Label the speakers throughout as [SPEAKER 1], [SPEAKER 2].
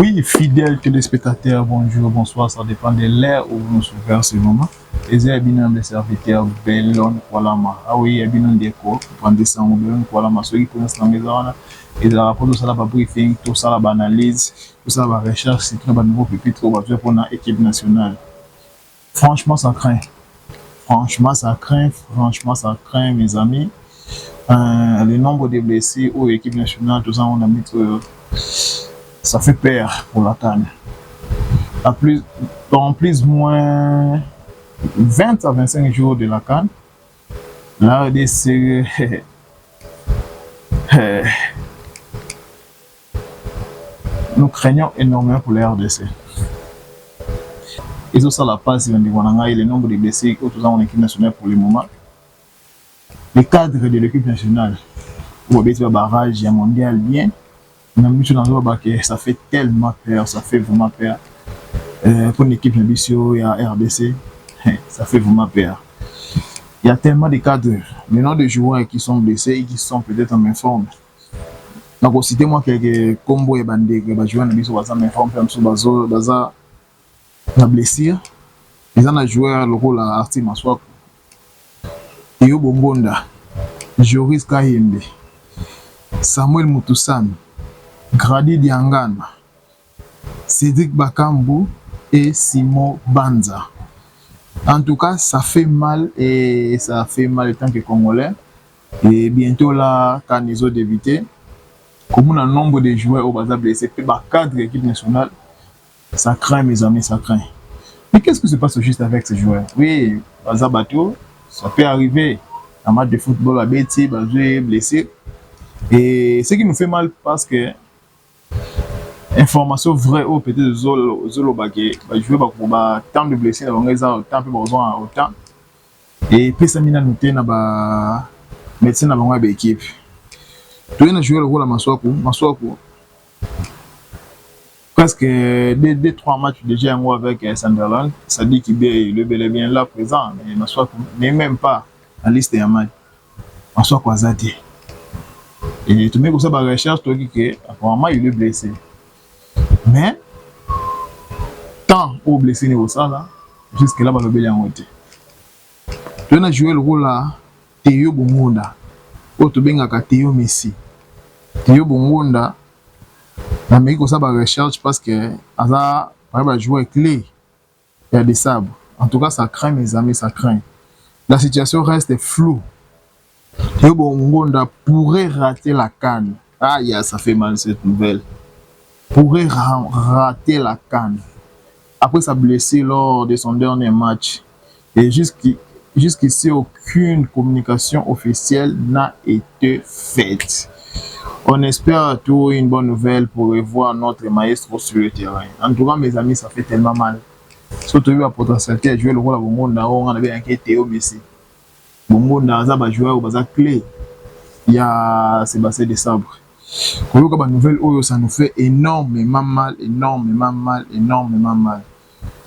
[SPEAKER 1] Oui, fidèles téléspectateurs, bonjour, bonsoir, ça dépend de l'heure où vous nous suivez en ce moment. Les abinants des serviteurs, Bellon, Kualama. Ah oui, abinants des cours, prendre ça, Bellon, Kualama. Ceux qui connaissent la maison, et le rapport, tout ça, la briefing, tout ça, la analyse, tout ça, la recherche, c'est tout un nouveau pupitre pour l'équipe nationale. Franchement, ça craint. Franchement, ça craint. Franchement, ça craint, mes amis. Le nombre de blessés aux équipes nationales, tout ça, on a mis. Ça fait peur pour la CAN. En plus moins 20 à 25 jours de la CAN, la RDC nous craignons énormément pour la RDC. Et ça la passe, le nombre de blessés en équipe nationale pour le moment. Les cadres de l'équipe nationale, pour le barrage, il y a mondial bien. Ça fait tellement peur, ça fait vraiment peur. Pour une équipe ambitieuse et à RDC, ça fait vraiment peur. Il y a tellement de cadres, maintenant de joueurs qui sont blessés et qui sont peut-être en même forme. Donc, citez-moi quelques combos et bandés qui jouent en ambitieuse, en même forme, la blessure. Ils ont joué le rôle à Arti Maswako, Théo Bongonda, Joris Kahimbe, Samuel Mutusami, Grady Diangana, Cédric Bakambu et Simon Banza. En tout cas, ça fait mal et ça fait mal en tant que Congolais. Et bientôt là, quand ils ont d'éviter, comme on a un nombre de joueurs au bazar blessés, par cadre de l'équipe nationale, ça craint mes amis, ça craint. Mais qu'est-ce qui se passe juste avec ces joueurs? Oui, bazar bateau, ça peut arriver. Un match de football à Betty, bazar blessé. Et ce qui nous fait mal parce que information vraie ou peut-être zolo baké jouer pour temps de blessés dans les temps peu besoin autant et puis ça mina noté na ba médecin na bango équipe tu as joué le rôle à Maswako presque des 3 matchs déjà avec Sunderland, ça dit qu'il est bel et bien là présent, mais Maswako n'est même pas en liste des matchs. Maswako azati et tu mets comme ça par recherche toi qui apparemment il est blessé. Mais, tant au blessé niveau ça là, jusque là, le bel côté. Tu as joué le rôle là, Théo Bongonda, ou tu benga Théo Messi. Théo Bongonda, la mec comme ça par recherche parce que Aza, par exemple, joueur clé, il y a des sabres. En tout cas, ça craint mes amis, ça craint. La situation reste floue. Théo Bongonda pourrait rater la CAN. Ah, ça fait mal cette nouvelle. Pourrait rater la CAN après sa blessure lors de son dernier match. Et jusqu'ici, aucune communication officielle n'a été faite. On espère trouver une bonne nouvelle pour revoir notre maestro sur le terrain. En tout cas, mes amis, ça fait tellement mal. Surtout la potentialité de jouer le rôle à Bongonda, on avait inquiété Théo Messi. Bongonda, ça va jouer au bazar clé. Il y a Sébastien Desabre. Quand nouvelle ça nous fait énormément mal.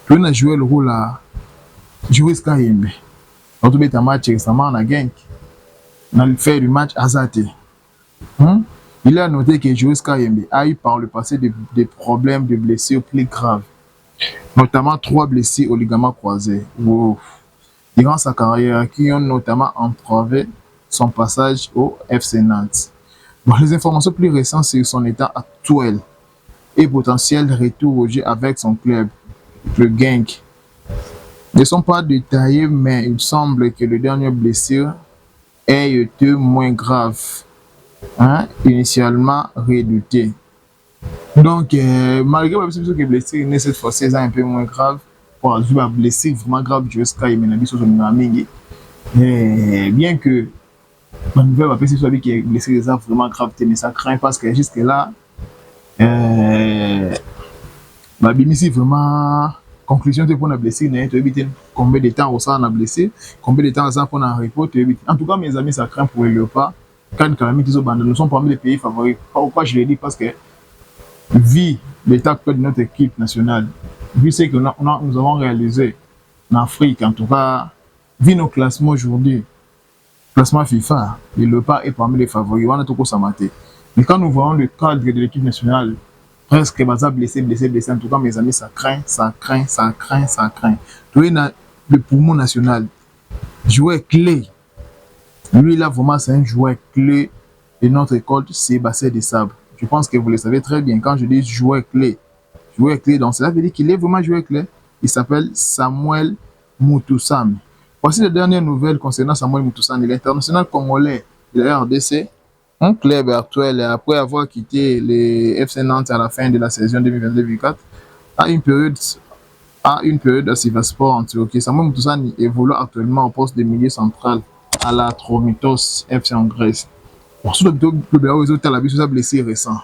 [SPEAKER 1] Tu as joué le rôle à Joris Kahimbe. On a fait un match récemment à Genk. On a fait du match à Zate. Il a noté que Joris Kahimbe a eu par le passé des problèmes de blessures plus graves, notamment 3 blessures au ligament croisé. Durant sa carrière, qui ont notamment entravé son passage au FC Nantes. Bon, les informations plus récentes sur son état actuel et potentiel retour au jeu avec son club, le Genk, ne sont pas détaillées, mais il semble que le dernier blessure ait été moins grave, initialement redouté. Donc, malgré la possibilité que le blessure cette fois-ci est un peu moins grave, pour la blessure vraiment grave jusqu'à bien que la nouvelle va passer sur lui qui est blessé des armes vraiment grave, mais ça craint parce que jusque là, Bimisi vraiment conclusion de pour la blessure, tu évites combien de temps on a blessé, combien de temps ça pour un repos, tu évites. En tout cas, mes amis, ça craint pour le Léopard. Quand nous sommes parmi les pays favoris. Pourquoi je l'ai dit? Parce que vu l'état actuel de notre équipe nationale, vu ce que nous avons réalisé en Afrique, en tout cas, vu nos classements aujourd'hui, classement FIFA, le Léopard est parmi les favoris. On a tout ça maté. Mais quand nous voyons le cadre de l'équipe nationale, presque baza blessé, blessé, blessé. En tout cas, mes amis, ça craint, ça craint, ça craint, ça craint. Tu vois, le poumon national, joueur clé. Lui, là, vraiment, c'est un joueur clé de notre école, Sébastien Desabre. Je pense que vous le savez très bien. Quand je dis joueur clé, donc cela veut dire qu'il est vraiment joueur clé. Il s'appelle Samuel Mutusami. Voici les dernières nouvelles concernant Samuel Mutusami, l'international congolais de la RDC, un club actuel après avoir quitté les FC Nantes à la fin de la saison 2022-2024, a une période à Sivaspor en Turquie. Samuel Mutusami évolue actuellement au poste de milieu central à la Tromitos FC en Grèce. Pour ceux qui ont blessé récent.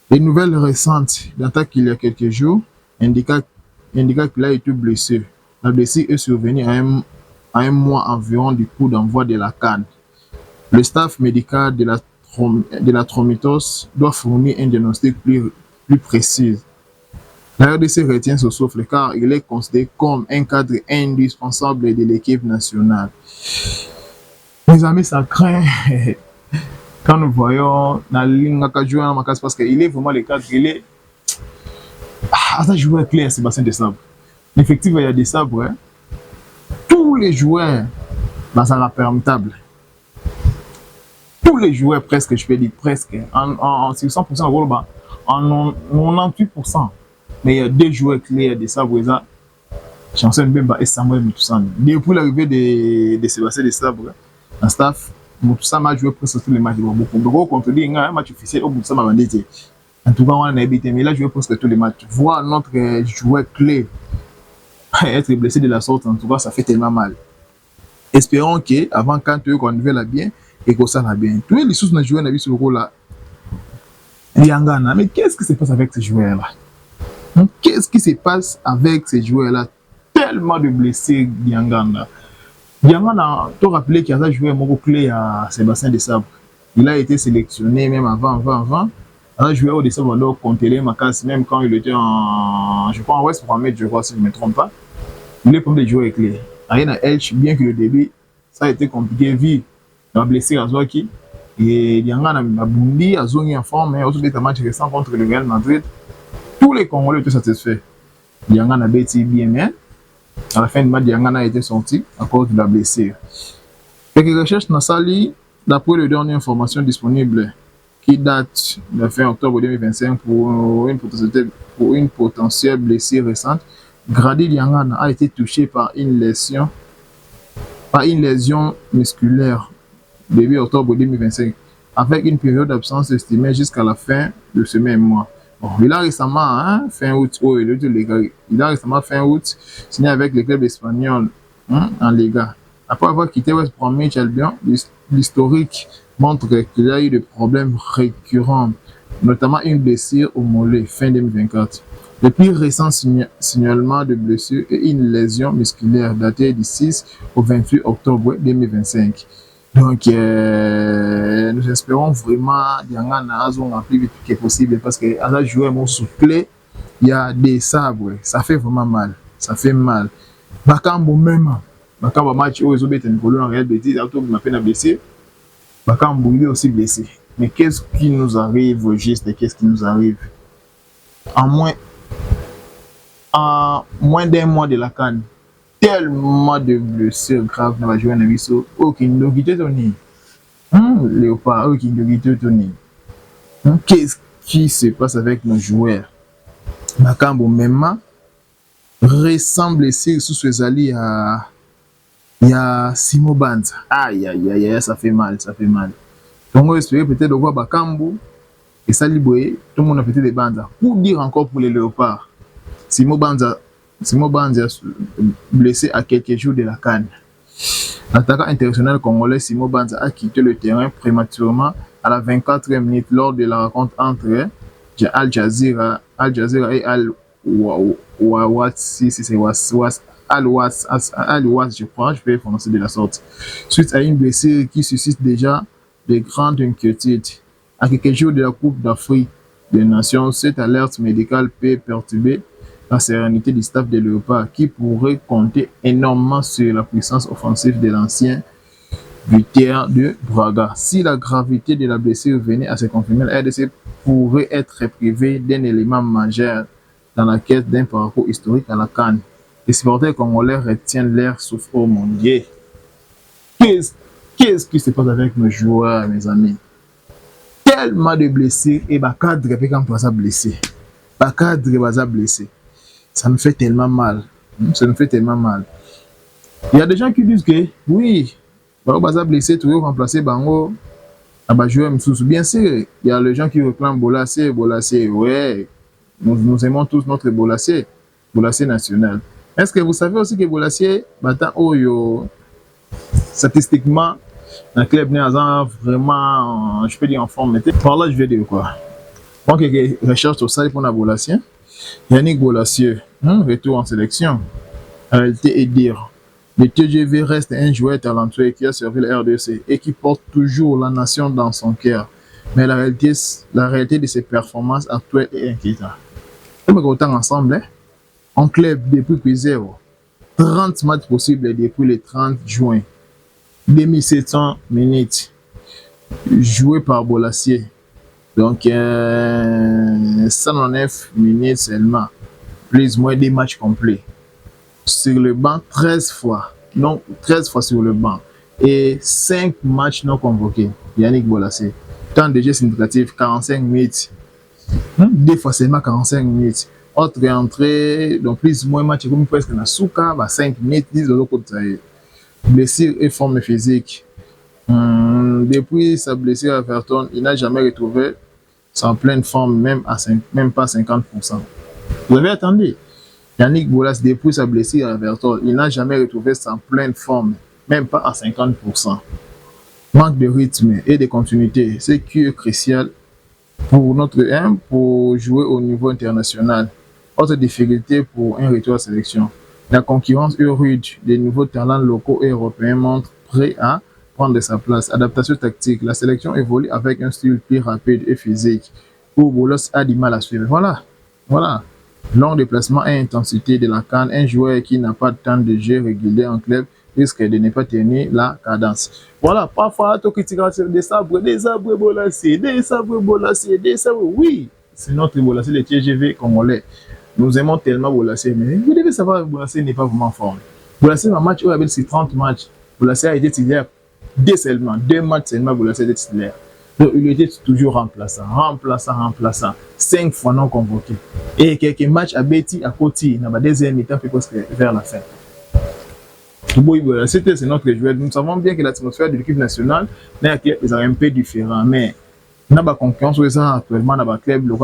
[SPEAKER 1] Les nouvelles récentes d'attaque il y a quelques jours indiquent qu'il a été blessé. La blessure est survenue à un mois environ du coup d'envoi de la CAN. Le staff médical de la Tromitos doit fournir un diagnostic plus précis. La RDC retient ce souffle car il est considéré comme un cadre indispensable de l'équipe nationale. Mes amis, ça craint. Quand nous voyons Nalinga jouer en Makas, parce qu'il est vraiment le cadre, il est. Ça joueur clair, Sébastien Desabre. Effectivement, il y a des sabres. Hein. Tous les joueurs, ça sera permutable. Tous les joueurs, presque, je peux dire presque, en 100%, en 98%. Mais il y a des joueurs clés, des sabres, Chancel Mbemba et Samuel Mutusami. Depuis l'arrivée de Sébastien Desabre, un staff, Mutusami a joué presque tous les matchs de Waboko. Donc, quand on dit un match officiel, Mutusami a bandité. En tout cas, on a habité, mais là, je joué presque tous les matchs. Voir notre joueur clé être blessé de la sorte, en tout cas, ça fait tellement mal. Espérons qu'avant, quand tu renouvelles bien, et que ça va bien. Tous les sous-joueurs joueurs n'ont vu ce rôle-là. Yangana, mais qu'est-ce qui se passe avec ces joueurs-là? Qu'est-ce qui se passe avec ces joueurs-là? Tellement de blessés, Yangana. Yangana, tu te rappelles qu'il y a un joueur clé à Sébastien Desabre. Il a été sélectionné même avant. Un joueur de Desabre, alors, contre les Makas, même quand il était en. Je crois en West pour je crois, si je ne me trompe pas. Il est comme des joueurs clés. Ariana Elch, bien que le début, ça a été compliqué, vu la blessure à Zouaki. Et Yangana Mabundi a zone en forme, mais autour des matchs récents contre le Real Madrid, tous les Congolais étaient satisfaits. Yangana a été bien, mais à la fin du match, Yangana a été sorti à cause de la blessure. Quelques recherches dans Sali, d'après les dernières informations disponibles, qui datent de fin octobre 2025 pour une potentielle blessure récente, Grady Yangana a été touché par une lésion musculaire début octobre 2025, avec une période d'absence estimée jusqu'à la fin de ce même mois. Bon, il a récemment, fin août, signé avec le club espagnol en Liga. Après avoir quitté West Bromwich Albion, l'historique montre qu'il a eu des problèmes récurrents, notamment une blessure au mollet fin 2024. Le plus récent signalement de blessure est une lésion musculaire datée du 6 au 28 octobre 2025. Donc, nous espérons vraiment Yangana a plus vite que possible parce que à la jouer mon soufflé, il y a des sabres, ça fait vraiment mal, ça fait mal. Bakambo même, Bakambo match où ils ont été en Real Betis, auto m'a peine blessé. Bakambo il est aussi blessé. Mais qu'est-ce qui nous arrive au geste, qu'est-ce qui nous arrive? En moins d'un mois de la CAN, tellement de blessures graves dans la journée de Naviso. Aucune logité Tony. Léopard, aucune logité Tony. Qu'est-ce qui se passe avec nos joueurs? Bakambo même ressemble blessé sous ses alliés à. Il y a Simo Banza. Aïe, ça fait mal, ça fait mal. Donc on espère peut-être de voir Bakambo et Saliboé, tout le monde a peut-être des Banza. Pour dire encore pour les Léopards, Simo Banza blessé à quelques jours de la CAN. L'attaquant international congolais Simo Banza a quitté le terrain prématurément à la 24e minute lors de la rencontre entre Al Jazeera et Al-Waz, je crois, je vais prononcer de la sorte. Suite à une blessure qui suscite déjà de grandes inquiétudes. À quelques jours de la Coupe d'Afrique des Nations, cette alerte médicale peut perturber la sérénité du staff des Léopards qui pourrait compter énormément sur la puissance offensive de l'ancien du terrain de Braga. Si la gravité de la blessure venait à se confirmer, la RDC pourrait être privée d'un élément majeur dans la quête d'un parcours historique à la CAN. Les supporters congolais retiennent leur souffle. Oh mon Dieu! Qu'est-ce qui se passe avec nos joueurs, mes amis? Tellement de blessés et Bakadre quand on blessé. Bakadre est blessé. Ça me fait tellement mal. Ça me fait tellement mal. Il y a des gens qui disent que oui, Baza blessé, toujours remplacé Bango. Bien sûr, il y a les gens qui réclament Bolassé, ouais. Nous aimons tous notre Bolassé national. Est-ce que vous savez aussi que Bolassé, statistiquement, un club n'est vraiment, je peux dire en forme. Par là, je vais dire quoi? Moi, quelques recherches sur ça pour la Bolassé. Yannick Bolassieux, retour en sélection. La réalité est dire, le TGV reste un joueur talentueux qui a servi la RDC et qui porte toujours la nation dans son cœur. Mais la réalité de ses performances actuelles est inquiétante. On autant ensemble, en club depuis 0. 30 matchs possibles depuis le 30 juin. 2700 minutes jouées par Bolassier. Donc, 109 minutes seulement. Plus ou moins des matchs complets. Sur le banc 13 fois. Donc, 13 fois sur le banc. Et 5 matchs non convoqués. Yannick Bolassé. Temps de jeu significatif, 45 minutes. Des fois seulement 45 minutes. Autre entrée, donc plus ou moins match comme presque na Souka, 5 minutes, 10 de l'autre côté. Blessure et forme physique. Depuis sa blessure à Everton, il n'a jamais retrouvé sa pleine forme, même pas 50%. Vous avez attendu? Yannick Bolass, depuis sa blessure à Everton, il n'a jamais retrouvé sa pleine forme, même pas à 50%. Manque de rythme et de continuité, ce qui est crucial pour jouer au niveau international. Autre difficulté pour un retour à sélection. La concurrence est rude. Des nouveaux talents locaux et européens montrent prêts à prendre sa place. Adaptation tactique. La sélection évolue avec un style plus rapide et physique où Bolass a du mal à suivre. Voilà. Long déplacement et intensité de la CAN. Un joueur qui n'a pas de temps de jeu régulier en club risque de ne pas tenir la cadence. Voilà, parfois, tu critiques des sabres Bolassé, oui, c'est notre Bolassé, le TGV congolais. Nous aimons tellement Bolassé, mais vous devez savoir que Bolassé n'est pas vraiment en forme. Bolassé, un match où il avait 30 matchs, Bolassé a été titulaire 2 matchs seulement, Bolassé a été titulaire. Donc, il était toujours remplaçant. 5 fois non convoqué. Et quelques matchs à Betty, à Koti, dans la deuxième mi-temps, vers la fin. C'est notre joueur. Nous savons bien que l'atmosphère de l'équipe nationale est un peu différente. Mais nous avons confiance actuellement dans le club, le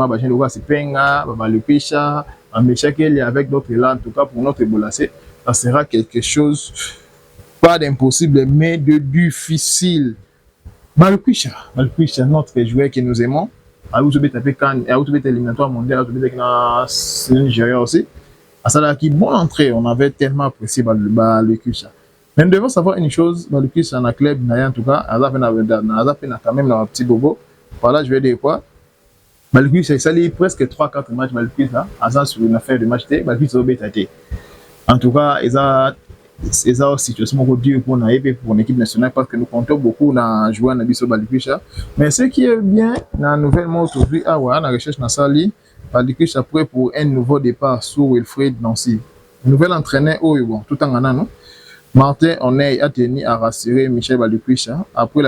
[SPEAKER 1] Sipenga, le Picha, avec d'autres là. En tout cas, pour notre Bolassé, ça sera quelque chose, pas d'impossible, mais de difficile. Malpicha, notre joueur que nous aimons, à éliminatoire mondial, à Nigeria aussi. À ça qui bonne entrée, on avait tellement apprécié le Kucha. Mais nous devons savoir une chose, le Kucha dans le club, en tout cas, à quand même un petit bobo. Voilà, je vais dire quoi. Le Kucha, ça a presque 3-4 matchs, le Kucha, sur une affaire de match, le Kucha a été. En tout cas, ils ont une situation dure pour l'équipe nationale parce que nous comptons beaucoup dans jouer dans Bisso Balikucha. Mais ce qui est bien dans la nouvelle mot aujourd'hui, la recherche dans sa ligne, Balikucha prêt pour un nouveau départ sur Wilfried Nancy. Le nouvel entraîneur, tout en gagnant, Martin Oney a tenu à rassurer Michel Balikucha après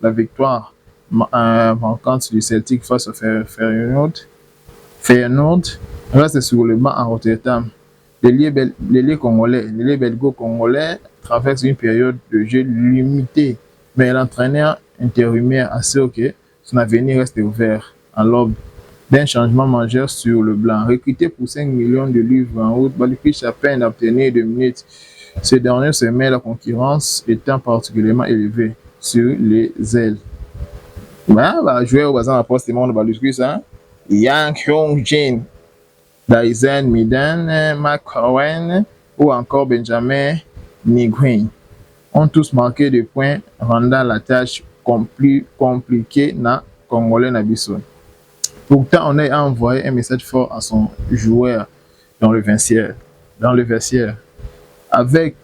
[SPEAKER 1] la victoire manquante du Celtic face au Feyenoord. Reste sur le banc en Rotterdam. L'ailier belgo-congolais traverse une période de jeu limitée, mais l'entraîneur intérimaire assure que son avenir reste ouvert à l'aube d'un changement majeur sur le blanc. Recruté pour 5 millions de livres en août, Balikucha a peine d'obtenir 2 minutes. Ces dernières semaines, la concurrence étant particulièrement élevée sur les ailes. Jouer au bazar à poste de Balikucha, Yang Hyung-jin, Dyson Midan, McCowen ou encore Benjamin Nguyen ont tous marqué des points, rendant la tâche plus compliquée na Congolais Nabiso. Pourtant, on a envoyé un message fort à son joueur dans le vestiaire. Avec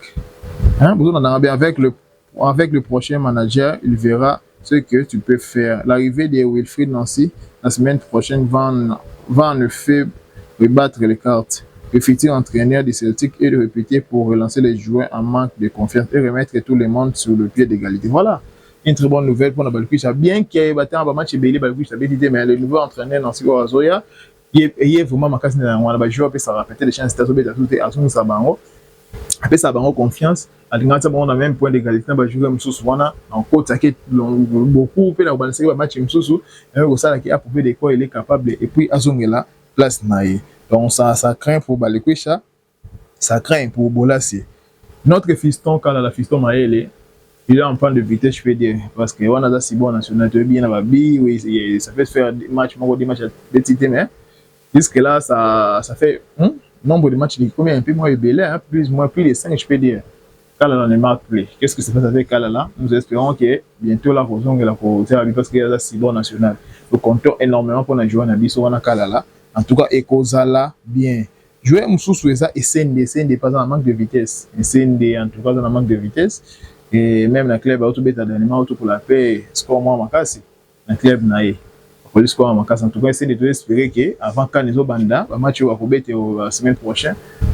[SPEAKER 1] le avec le prochain manager, il verra ce que tu peux faire. L'arrivée de Wilfried Nancy la semaine prochaine va en effet rebattre les cartes. Le futur entraîneur du Celtic est réputé pour relancer les joueurs en manque de confiance et remettre tout le monde sur le pied d'égalité. Voilà une très bonne nouvelle pour Nabalkucha. Bien qu'il y ait un match Belé Balkucha, mais le nouveau entraîneur Nancy Oazoya, il est vraiment ma casse dans le joueur, ça répéter les chances de à son sabango. Après ça, bango confiance. On a même point d'égalité dans le joueur en côte, beaucoup peut la balancer le match Moussou, et ça qui a prouvé de quoi il est capable et puis Azongela place naïe. Donc ça craint pour Balekuisha, ça craint pour Bolassi. Notre fiston, quand la fiston Maëlle, il est en panne de vitesse, je peux dire, parce que on a ça si bon national, tu es bien à Babi, oui, ça fait faire des matchs, des titres, mais jusque là, ça fait nombre de matchs, combien un peu moins belé, plus de 5, je peux dire. Kalala ne marque plus. Qu'est-ce que se passe avec Kalala? Nous espérons que bientôt la Rosong et la Côte parce qu'il y a la Cibor national. Nous comptons énormément pour la jouer à Nabiso à Kalala. En tout cas, Ekozala bien. Jouer Moussou ça et SND pas en manque de vitesse. Et SND en tout cas dans un manque de vitesse. Et même la club auto bêta d'animaux auto pour la paix, score moins makasi. La club naïe. Pour le score makasi. En tout cas, SND doit espérer que avant Kanizo Banda, le match va couper la semaine prochaine.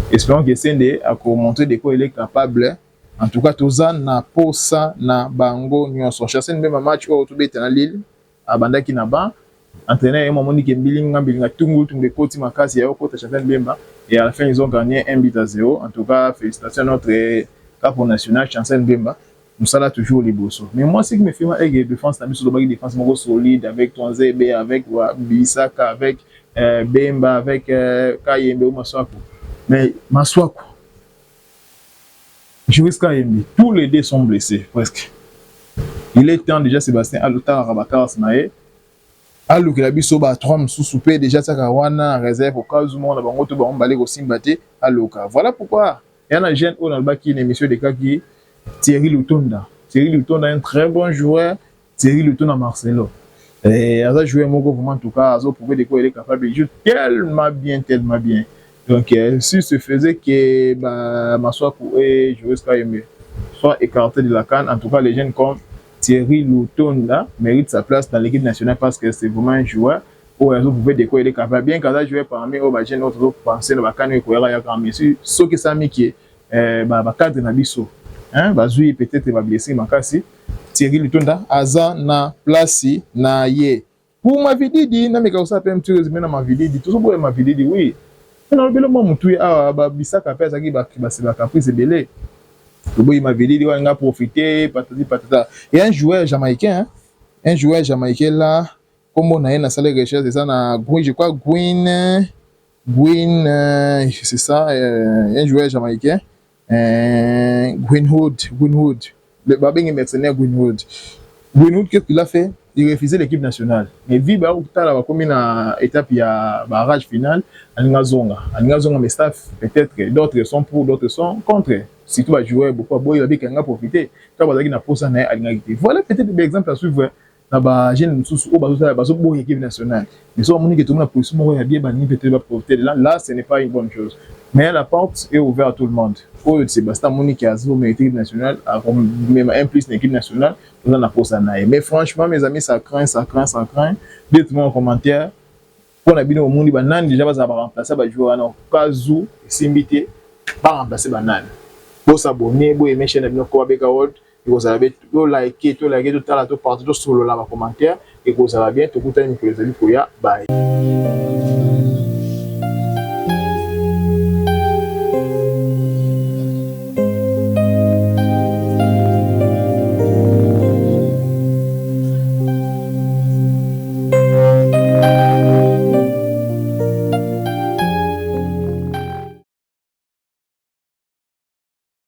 [SPEAKER 1] Espérons que SND a montrer de quoi il est capable. En tout cas, Tozan na posa na bango nyonso. Chassé même match au tout bête na Lille. Abanda ki na ba. Entraîneur et Mamoni Kembilinga Tungu Tungu Koti Makasi ya Kota Chassé Bemba. Et à la fin, ils ont gagné 1-0. En tout cas, félicitations à notre capo national, Chancel Bemba. Nous sommes là toujours les bossos. Mais moi, ce qui me fait mal, c'est que la défense, la défense solide avec Tonzebe, avec Bisaka, avec Bemba, avec Kayembe ou Maswaku. Mais Maswaku. Jusqu'à tous les deux sont blessés, presque. Il est temps déjà, Sébastien, à l'autant à Rabakar Snae. À l'Ukrabiso, 3 sous-soupés, déjà, Sakawana, en réserve, au cas où on a bangoto, on balé au Simbate, à l'Oka. Voilà pourquoi il y a un jeune au Nalba qui est une émission de cas qui Thierry Lutonda. Thierry Lutonda est un très bon joueur. Thierry Lutonda Marcelo. Et il a joué un mot vraiment, en tout cas, il a prouvé de quoi il est capable. Il joue tellement bien, tellement bien. Donc, s'il se faisait que Maswaku et Joris Kayembe soient écartés de la CAN, en tout cas, les jeunes comme Thierry Lutonda méritent sa place dans l'équipe nationale parce que c'est vraiment un joueur où ils pouvaient de quoi il est capable. Bien qu'il a joué parmi eux, jeunes autres pensaient la CAN et quoi il y a quand même. Ce qui s'est mis qui est cadre Nabiso, Bazui peut-être va blesser Makasi. Thierry Lutonda, Aza na place na ye. Pour ma vidéo, na meka osa pem tu résumé na ma vidéo, tout ça pour ma vidéo, oui. Non, le moment où tu as Bisaka pèse qui va caprice belé. Le boy m'a dit on a profité patati patata. Et un joueur jamaïcain là comme on a une salle de recherche ça na je crois Gwyn c'est ça un joueur jamaïcain Greenwood le babing mercenaire Greenwood qu'est-ce qu'il a fait? Il refusait l'équipe nationale. Mais vu que tu as comme une étape, il y a barrage final, Alingazonga, mais staff, peut-être d'autres sont pour, d'autres sont contre. Si tu vas jouer beaucoup, il va dire qu'il a profité. Tu vas dire qu'il a posé un Alingazonga. Voilà peut-être des exemples à suivre. Là-bas, j'ai une source où il équipe nationale. Mais si on dit que tout le monde a position, il y a bien peut-être va profiter. Là, ce n'est pas une bonne chose. Mais la porte est ouverte à tout le monde. Pour Sébastien Moni qui a zéro équipe nationale, même un plus une équipe nationale, on a posé un aïe. Mais franchement, mes amis, ça craint. Dites-moi en commentaire. Pour la vidéo au monde, Banan déjà va remplacer le joueur en Kazu, Simbité, va remplacer Banan. Pour s'abonner, pour aimer la chaîne de Kowabeka World, vous avez tout liker, tout partager sur le commentaire et vous allez bien, tout le temps, bye.